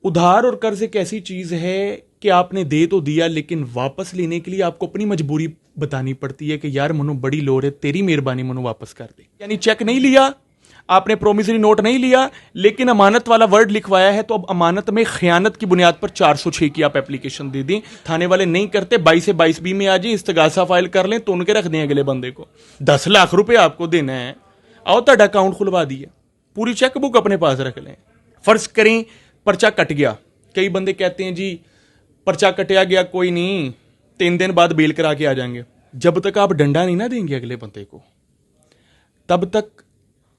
उधार और कर्ज एक ऐसी चीज है कि आपने दे तो दिया, लेकिन वापस लेने के लिए आपको अपनी मजबूरी बतानी पड़ती है कि यार मनु बड़ी लोड़ है, तेरी मेहरबानी मनु वापस कर दे। यानी चेक नहीं लिया आपने, प्रोमिसरी नोट नहीं लिया, लेकिन अमानत वाला वर्ड लिखवाया है, तो अब अमानत में खयानत की बुनियाद पर 406 की आप एप्लीकेशन दे दें। थाने वाले नहीं करते, 22 से 22B में आ जाए, इस्तगासा फाइल कर लें, तो उनके रख दें अगले बंदे को। 10 लाख रुपए आपको देना है, आओ तड़ा अकाउंट खुलवा दिया, पूरी चेकबुक अपने पास रख लें। फर्ज करें पर्चा कट गया, कई बंदे कहते हैं जी पर्चा कटिया गया, कोई नहीं 3 दिन बाद बेल करा के आ जाएंगे। जब तक आप डंडा नहीं ना देंगे अगले बंदे को, तब तक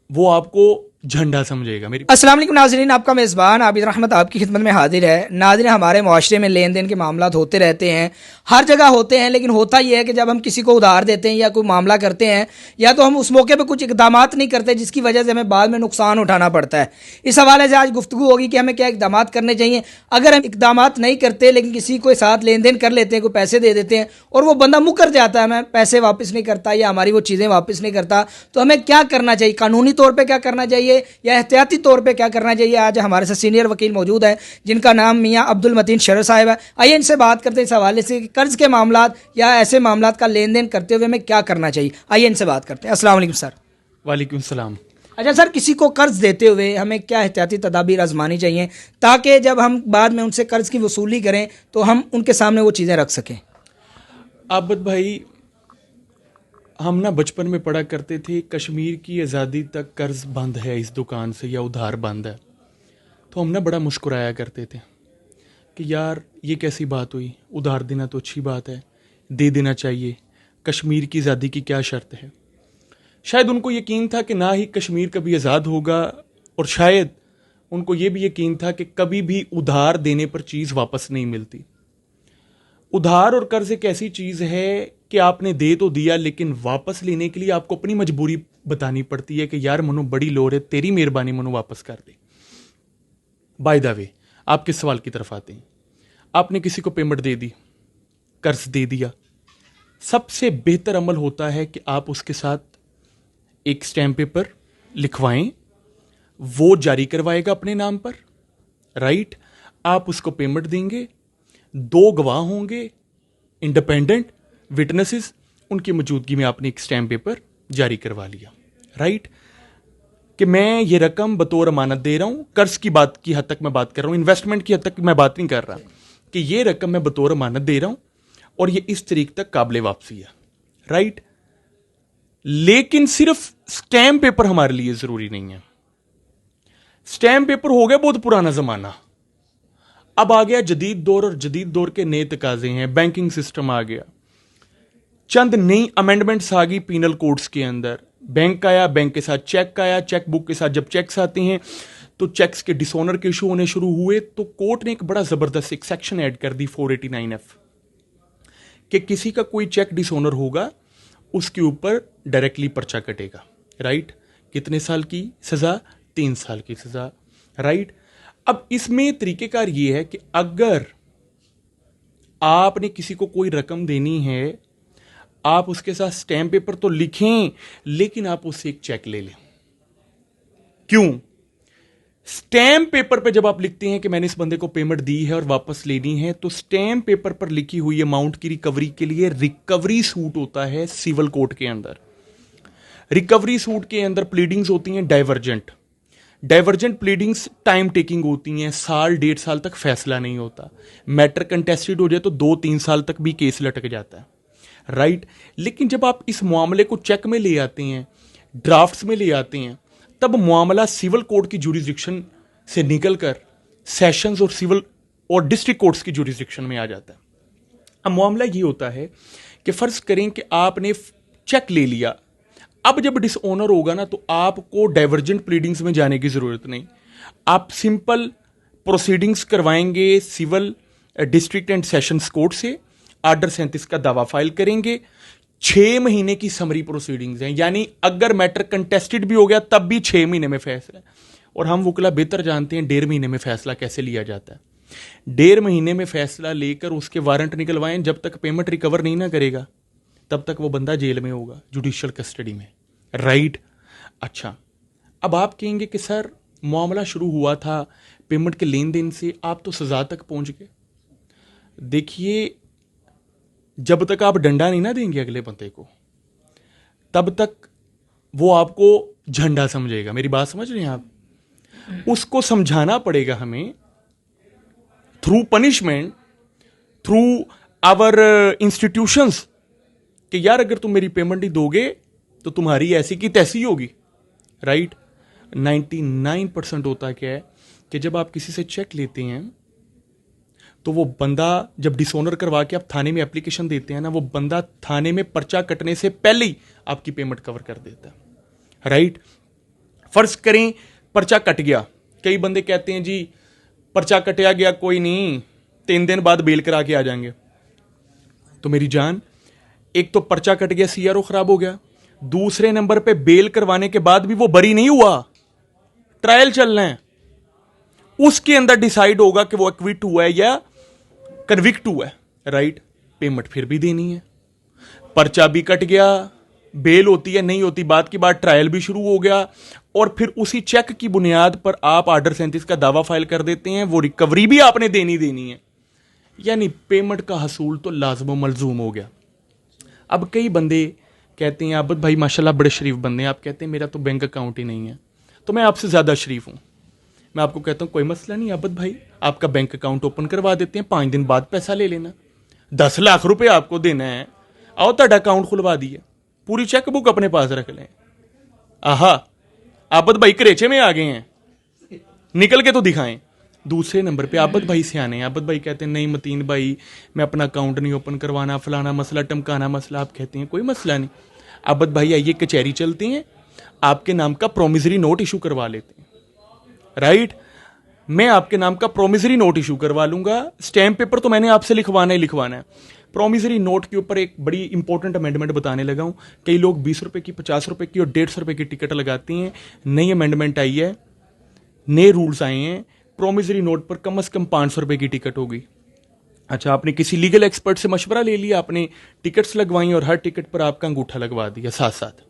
वो आपको झंडा समझेगा। मेरी अस्सलाम वालेकुम नाज़रीन, आपका मेज़बान आबिद रहमत आपकी खिदमत में हाजिर है। नाज़रीन, हमारे माशरे में लेन देन के मामला होते रहते हैं, हर जगह होते हैं, लेकिन होता यह है कि जब हम किसी को उधार देते हैं या कोई मामला करते हैं, या तो हम उस मौके पर कुछ इकदाम नहीं करते, जिसकी वजह से हमें बाद में नुकसान उठाना पड़ता है। इस हवाले से आज गुफ्तगू होगी कि हमें क्या इकदाम करने चाहिए। अगर हम इकदाम नहीं करते लेकिन किसी के साथ लेन देन कर लेते हैं, कोई पैसे दे देते हैं और वो बंदा मुकर जाता है, हमें पैसे वापस नहीं करता या हमारी वो चीज़ें वापस नहीं करता, तो हमें क्या करना चाहिए, कानूनी तौर पर क्या करना चाहिए या एहतियाती तौर पे क्या करना चाहिए। आज हमारे साथ सीनियर वकील मौजूद है जिनका नाम मियां अब्दुल मतीन शरर साहब है। आइए इनसे बात करते हैं इस हवाले से कि कर्ज के मामलात या ऐसे मामलात का लेन देन करते हुए हमें क्या करना चाहिए। आइए इनसे बात करते हैं। अस्सलाम वालेकुम सर। वालेकुम सलाम। अच्छा सर, किसी को कर्ज देते हुए हमें क्या एहतियाती तदाबीर आजमानी चाहिए ताकि जब हम बाद में उनसे कर्ज की वसूली करें तो हम उनके सामने वो चीज़ें रख सकें। आबिद भाई, हम ना बचपन में पढ़ा करते थे कश्मीर की आज़ादी तक कर्ज बंद है इस दुकान से या उधार बंद है, तो हम ना बड़ा मुस्कुराया करते थे कि यार ये कैसी बात हुई, उधार देना तो अच्छी बात है, दे देना चाहिए, कश्मीर की आज़ादी की क्या शर्त है। शायद उनको यकीन था कि ना ही कश्मीर कभी आज़ाद होगा, और शायद उनको ये भी यकीन था कि कभी भी उधार देने पर चीज़ वापस नहीं मिलती। उधार और कर्ज एक ऐसी चीज़ है कि आपने दे तो दिया, लेकिन वापस लेने के लिए आपको अपनी मजबूरी बतानी पड़ती है कि यार मनु बड़ी लोड़ है, तेरी मेहरबानी मनु वापस कर दे। बाय द वे, आपके सवाल की तरफ आते हैं। आपने किसी को पेमेंट दे दी, कर्ज दे दिया, सबसे बेहतर अमल होता है कि आप उसके साथ एक स्टैम्प पेपर लिखवाएं, वो जारी करवाएगा अपने नाम पर, राइट। आप उसको पेमेंट देंगे, 2 गवाह होंगे इंडिपेंडेंट विटनेसेस, उनकी मौजूदगी में आपने एक स्टैम्प पेपर जारी करवा लिया, राइट, कि मैं ये रकम बतौर अमानत दे रहा हूं। कर्ज की बात की हद तक मैं बात कर रहा हूं, इन्वेस्टमेंट की हद तक मैं बात नहीं कर रहा, कि ये रकम मैं बतौर अमानत दे रहा हूं और ये इस तरीक तक काबिल वापसी है, राइट। लेकिन सिर्फ स्टैम्प पेपर हमारे लिए जरूरी नहीं है। स्टैम्प पेपर हो गया बहुत पुराना जमाना, अब आ गया जदीद दौर, और जदीद दौर के नए तकाजे हैं, बैंकिंग सिस्टम आ गया, चंद नई अमेंडमेंट्स आ गई पीनल कोड्स के अंदर। बैंक आया, बैंक के साथ चेक आया, चेक बुक के साथ जब चेक्स आते हैं तो चेक्स के डिसऑनर के इशू होने शुरू हुए, तो कोर्ट ने एक बड़ा जबरदस्त एक सेक्शन ऐड कर दी 489F, कि किसी का कोई चेक डिसऑनर होगा उसके ऊपर डायरेक्टली पर्चा कटेगा, राइट। कितने साल की सजा? 3 साल की सजा, राइट। अब इसमें तरीकेकार यह है कि अगर आपने किसी को कोई रकम देनी है, आप उसके साथ स्टैम्प पेपर तो लिखें, लेकिन आप उससे एक चेक ले लें। क्यों? स्टैम्प पेपर पे जब आप लिखते हैं कि मैंने इस बंदे को पेमेंट दी है और वापस लेनी है, तो स्टैम्प पेपर पर लिखी हुई अमाउंट की रिकवरी के लिए रिकवरी सूट होता है सिविल कोर्ट के अंदर। रिकवरी सूट के अंदर प्लीडिंग्स होती हैं divergent. Divergent pleadings time taking होती हैं, साल 1.5 साल तक फैसला नहीं होता। मैटर कंटेस्टेड हो जाए तो 2-3 साल तक भी केस लटक जाता है, राइट। लेकिन जब आप इस मामले को चेक में ले आते हैं, ड्राफ्ट्स में ले आते हैं, तब मामला सिविल कोर्ट की जुरिस्डिक्शन से निकलकर सेशंस और सिविल और डिस्ट्रिक्ट कोर्ट्स की जुरिस्डिक्शन में आ जाता है। अब मामला ये होता है कि फर्ज करें कि आपने चेक ले लिया, अब जब डिसऑनर होगा ना, तो आपको डाइवर्जेंट प्लीडिंग्स में जाने की जरूरत नहीं, आप सिंपल प्रोसीडिंग्स करवाएंगे civil district and sessions court से, आर्डर 37 का दावा फाइल करेंगे, 6 महीने की समरी प्रोसीडिंग्स हैं, यानी अगर मैटर कंटेस्टेड भी हो गया तब भी 6 महीने में फैसला। और हम वकील बेहतर जानते हैं 1.5 महीने में फैसला कैसे लिया जाता है। 1.5 महीने में फैसला लेकर उसके वारंट निकलवाएं, जब तक पेमेंट रिकवर नहीं ना करेगा तब तक वो बंदा जेल में होगा, जुडिशियल कस्टडी में, राइट। अच्छा, अब आप कहेंगे कि सर मामला शुरू हुआ था पेमेंट के लेन देन से आप तो सजा तक पहुंच गए। देखिए, जब तक आप डंडा नहीं ना देंगे अगले बंदे को, तब तक वो आपको झंडा समझेगा। मेरी बात समझ रहे हैं आप? उसको समझाना पड़ेगा हमें through punishment, through our institutions, कि यार अगर तुम मेरी पेमेंट नहीं दोगे तो तुम्हारी ऐसी की तैसी होगी, राइट? 99% होता क्या है कि जब आप किसी से चेक लेते हैं तो वो बंदा जब डिसऑनर करवा के आप थाने में एप्लीकेशन देते हैं ना, वो बंदा थाने में पर्चा कटने से पहले ही आपकी पेमेंट कवर कर देता है, राइट? फर्ज करें पर्चा कट गया, कई बंदे कहते हैं जी पर्चा कटिया गया, कोई नहीं, 3 दिन बाद बेल करा के आ जाएंगे। तो मेरी जान, एक तो पर्चा कट गया, सीआरओ खराब हो गया, दूसरे नंबर पे बेल करवाने के बाद भी वो बरी नहीं हुआ, ट्रायल चल रहे हैं, उसके अंदर डिसाइड होगा कि वो एक्विट हुआ है या कन्विक्ट हुआ है, राइट? पेमेंट फिर भी देनी है। पर्चा भी कट गया, बेल होती है नहीं होती बात की बात, ट्रायल भी शुरू हो गया, और फिर उसी चेक की बुनियाद पर आप आर्डर 37 का दावा फाइल कर देते हैं, वो रिकवरी भी आपने देनी है, यानी पेमेंट का हसूल तो लाजम मलजूम हो गया। अब कई बंदे कहते हैं आबिद भाई माशाल्लाह बड़े शरीफ बंदे हैं, आप कहते हैं मेरा तो बैंक अकाउंट ही नहीं है, तो मैं आपसे ज़्यादा शरीफ हूँ। मैं आपको कहता हूँ कोई मसला नहीं आबिद भाई, आपका बैंक अकाउंट ओपन करवा देते हैं, 5 दिन बाद पैसा ले लेना, 10 लाख रुपए आपको देना है, आओ ਤੁਹਾਡਾ अकाउंट खुलवा दिए, पूरी चेकबुक अपने पास रख लें। आहा, आबिद भाई करेचे में आ गए हैं, निकल के तो दिखाएं। दूसरे नंबर पे आबिद भाई से आने, आबिद भाई कहते हैं नहीं मतीन भाई मैं अपना अकाउंट नहीं ओपन करवाना, फलाना मसला टमकाना मसला। आप कहते हैं कोई मसला नहीं, आबिद भाई आइए कचहरी चलते हैं, आपके नाम का प्रोमिसरी नोट इशू करवा लेते हैं, राइट? मैं आपके नाम का प्रोमिसरी नोट इशू करवा लूंगा, स्टैम्प पेपर तो मैंने आपसे लिखवाना ही लिखवाना है। प्रोमिसरी नोट के ऊपर एक बड़ी इंपॉर्टेंट अमेंडमेंट बताने लगा हूं। कई लोग 20 रुपए की, 50 रुपए की और 150 रुपए की टिकट लगाती हैं। नई अमेंडमेंट आई है, नए रूल्स आए हैं, प्रोमिसरी नोट पर कम से कम 500 रुपए की टिकट होगी। अच्छा, आपने किसी लीगल एक्सपर्ट से मशवरा ले लिया, आपने टिकट्स लगवाई और हर टिकट पर आपका अंगूठा लगवा दिया साथ साथ,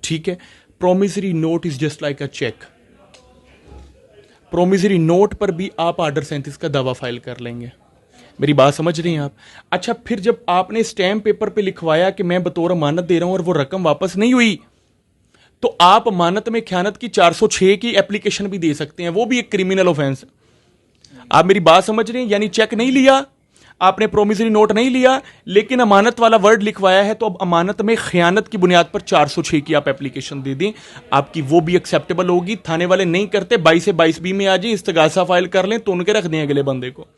ठीक है? Promissory note is just like a cheque. Promissory note पर भी आप आर्डर 37 का दावा फाइल कर लेंगे। मेरी बात समझ रही हैं आप? अच्छा, फिर जब आपने स्टैम्प पेपर पे लिखवाया कि मैं बतौर अमानत दे रहा हूं और वो रकम वापस नहीं हुई, तो आप अमानत में ख्यानत की 406 की एप्लीकेशन भी दे सकते हैं, वो भी एक क्रिमिनल ऑफेंस। आप मेरी बात समझ रहे हैं? यानी चेक नहीं लिया आपने, प्रोमिसरी नोट नहीं लिया, लेकिन अमानत वाला वर्ड लिखवाया है, तो अब अमानत में खयानत की बुनियाद पर 406 की आप एप्लीकेशन दे दें, आपकी वो भी एक्सेप्टेबल होगी। थाने वाले नहीं करते, 22 से 22B में आ जाए, इस्तगासा फाइल कर लें, तो उनके रख दें अगले बंदे को।